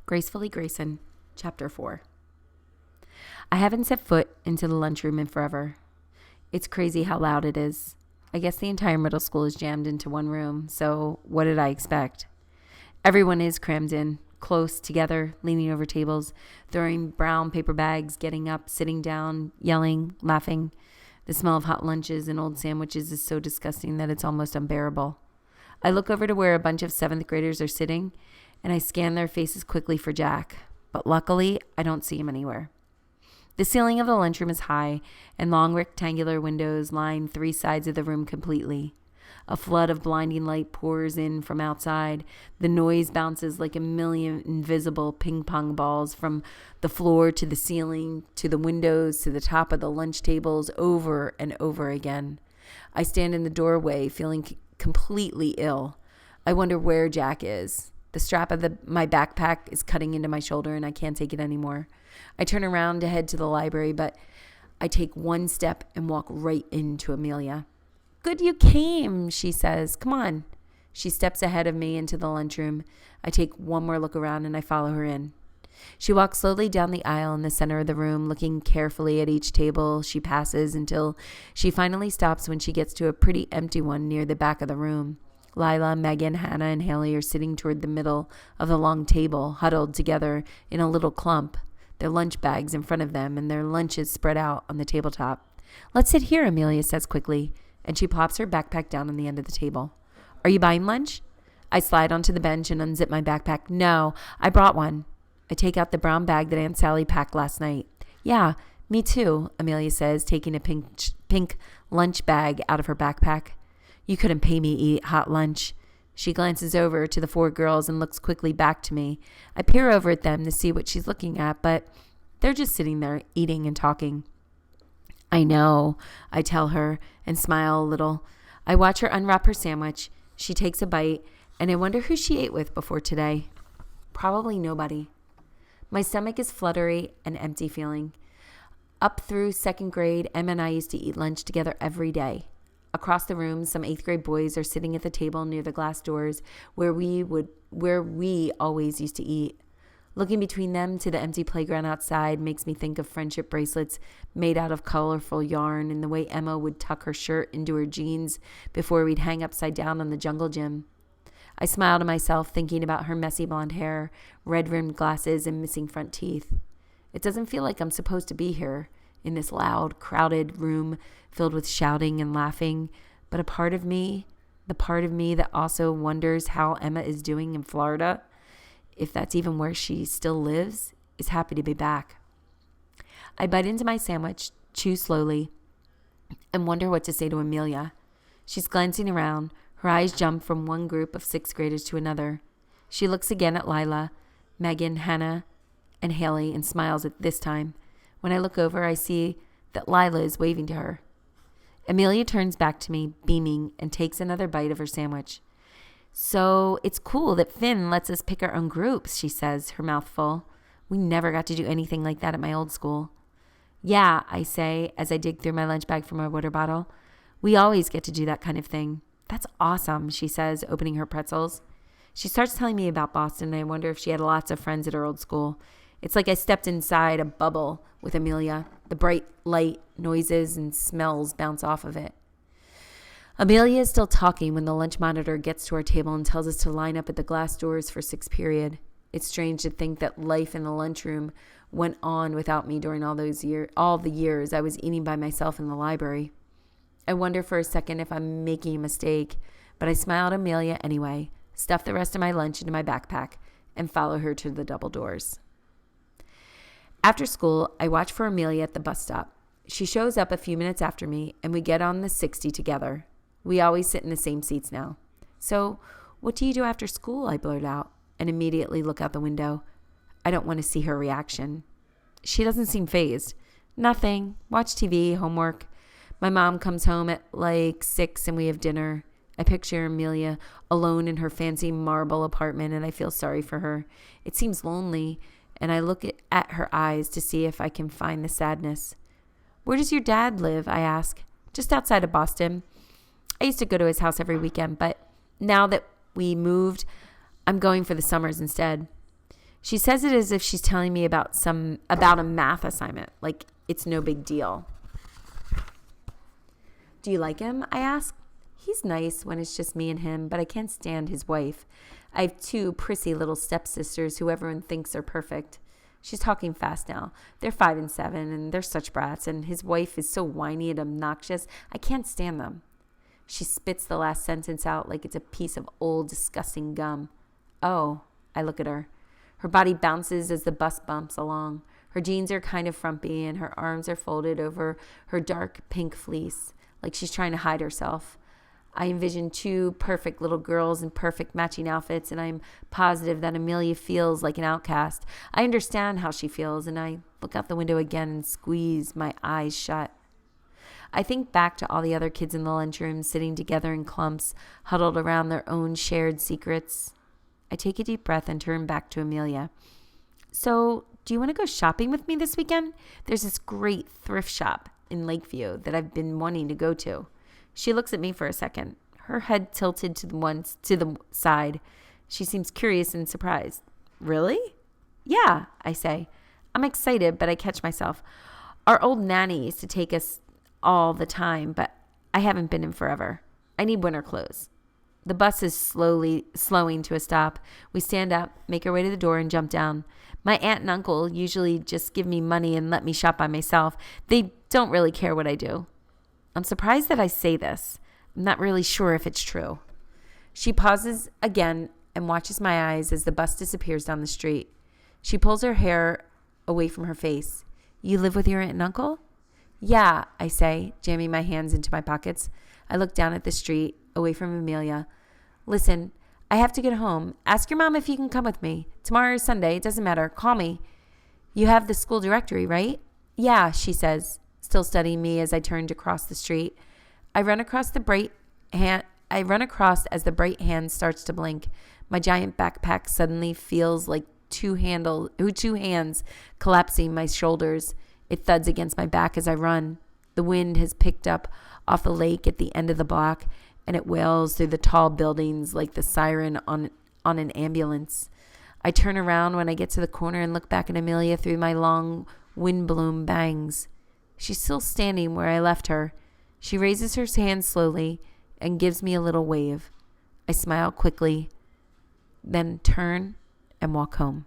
Gracefully, Grayson, Chapter 4. I haven't set foot into the lunchroom in forever. It's crazy how loud it is. I guess the entire middle school is jammed into one room, so what did I expect? Everyone is crammed in, close, together, leaning over tables, throwing brown paper bags, getting up, sitting down, yelling, laughing. The smell of hot lunches and old sandwiches is so disgusting that it's almost unbearable. I look over to where a bunch of 7th graders are sitting, and I scan their faces quickly for Jack, but luckily, I don't see him anywhere. The ceiling of the lunchroom is high, and long rectangular windows line 3 sides of the room completely. A flood of blinding light pours in from outside. The noise bounces like a million invisible ping-pong balls from the floor to the ceiling, to the windows, to the top of the lunch tables, over and over again. I stand in the doorway, feeling completely ill. I wonder where Jack is. The strap of my backpack is cutting into my shoulder and I can't take it anymore. I turn around to head to the library, but I take one step and walk right into Amelia. "Good you came," she says. "Come on." She steps ahead of me into the lunchroom. I take one more look around and I follow her in. She walks slowly down the aisle in the center of the room, looking carefully at each table she passes until she finally stops when she gets to a pretty empty one near the back of the room. Lila, Megan, Hannah, and Haley are sitting toward the middle of the long table, huddled together in a little clump, their lunch bags in front of them and their lunches spread out on the tabletop. "Let's sit here," Amelia says quickly, and she plops her backpack down on the end of the table. "Are you buying lunch?" I slide onto the bench and unzip my backpack. "No, I brought one." I take out the brown bag that Aunt Sally packed last night. "Yeah, me too," Amelia says, taking a pink lunch bag out of her backpack. "You couldn't pay me to eat hot lunch." She glances over to the 4 girls and looks quickly back to me. I peer over at them to see what she's looking at, but they're just sitting there eating and talking. "I know," I tell her and smile a little. I watch her unwrap her sandwich. She takes a bite, and I wonder who she ate with before today. Probably nobody. My stomach is fluttery and empty feeling. Up through 2nd grade, Emma and I used to eat lunch together every day. Across the room, some 8th grade boys are sitting at the table near the glass doors where we always used to eat. Looking between them to the empty playground outside makes me think of friendship bracelets made out of colorful yarn and the way Emma would tuck her shirt into her jeans before we'd hang upside down on the jungle gym. I smile to myself thinking about her messy blonde hair, red-rimmed glasses, and missing front teeth. It doesn't feel like I'm supposed to be here in this loud, crowded room filled with shouting and laughing, but a part of me, the part of me that also wonders how Emma is doing in Florida, if that's even where she still lives, is happy to be back. I bite into my sandwich, chew slowly, and wonder what to say to Amelia. She's glancing around. Her eyes jump from one group of 6th graders to another. She looks again at Lila, Megan, Hannah, and Haley and smiles at this time. When I look over, I see that Lila is waving to her. Amelia turns back to me, beaming, and takes another bite of her sandwich. "So it's cool that Finn lets us pick our own groups," she says, her mouth full. "We never got to do anything like that at my old school." "Yeah," I say as I dig through my lunch bag for my water bottle. "We always get to do that kind of thing." "That's awesome," she says, opening her pretzels. She starts telling me about Boston, and I wonder if she had lots of friends at her old school. It's like I stepped inside a bubble with Amelia. The bright light, noises, and smells bounce off of it. Amelia is still talking when the lunch monitor gets to our table and tells us to line up at the glass doors for 6th period. It's strange to think that life in the lunchroom went on without me during all the years I was eating by myself in the library. I wonder for a second if I'm making a mistake, but I smile at Amelia anyway, stuff the rest of my lunch into my backpack, and follow her to the double doors. After school, I watch for Amelia at the bus stop. She shows up a few minutes after me, and we get on the 60 together. We always sit in the same seats now. "So, what do you do after school?" I blurt out, and immediately look out the window. I don't want to see her reaction. She doesn't seem fazed. "Nothing. Watch TV, homework." My mom comes home at like 6 and we have dinner. I picture Amelia alone in her fancy marble apartment and I feel sorry for her. It seems lonely, and I look at her eyes to see if I can find the sadness. "Where does your dad live?" I ask. "Just outside of Boston. I used to go to his house every weekend, but now that we moved, I'm going for the summers instead." She says it as if she's telling me about a math assignment, like it's no big deal. Do you like him? I ask. He's nice when it's just me and him, but I can't stand his wife. I have 2 prissy little stepsisters who everyone thinks are perfect. She's talking fast now. They're 5 and 7, and they're such brats, and his wife is so whiny and obnoxious. I can't stand them. She spits the last sentence out like it's a piece of old, disgusting gum. Oh, I look at her. Her body bounces as the bus bumps along. Her jeans are kind of frumpy, and her arms are folded over her dark pink fleece, like she's trying to hide herself. I envision 2 perfect little girls in perfect matching outfits, and I'm positive that Amelia feels like an outcast. I understand how she feels, and I look out the window again and squeeze my eyes shut. I think back to all the other kids in the lunchroom sitting together in clumps, huddled around their own shared secrets. I take a deep breath and turn back to Amelia. So, do you want to go shopping with me this weekend? There's this great thrift shop in Lakeview that I've been wanting to go to. She looks at me for a second, her head tilted to the side. She seems curious and surprised. Really? Yeah, I say. I'm excited, but I catch myself. Our old nanny used to take us all the time, but I haven't been in forever. I need winter clothes. The bus is slowing to a stop. We stand up, make our way to the door, and jump down. My aunt and uncle usually just give me money and let me shop by myself. They don't really care what I do. I'm surprised that I say this. I'm not really sure if it's true. She pauses again and watches my eyes as the bus disappears down the street. She pulls her hair away from her face. You live with your aunt and uncle? Yeah, I say, jamming my hands into my pockets. I look down at the street, away from Amelia. Listen, I have to get home. Ask your mom if you can come with me. Tomorrow is Sunday. It doesn't matter. Call me. You have the school directory, right? Yeah, she says, still studying me as I turn to cross the street. I run across as the bright hand starts to blink. My giant backpack suddenly feels like two hands collapsing my shoulders. It thuds against my back as I run. The wind has picked up off the lake at the end of the block, and it wails through the tall buildings like the siren on an ambulance. I turn around when I get to the corner and look back at Amelia through my long windblown bangs. She's still standing where I left her. She raises her hand slowly and gives me a little wave. I smile quickly, then turn and walk home.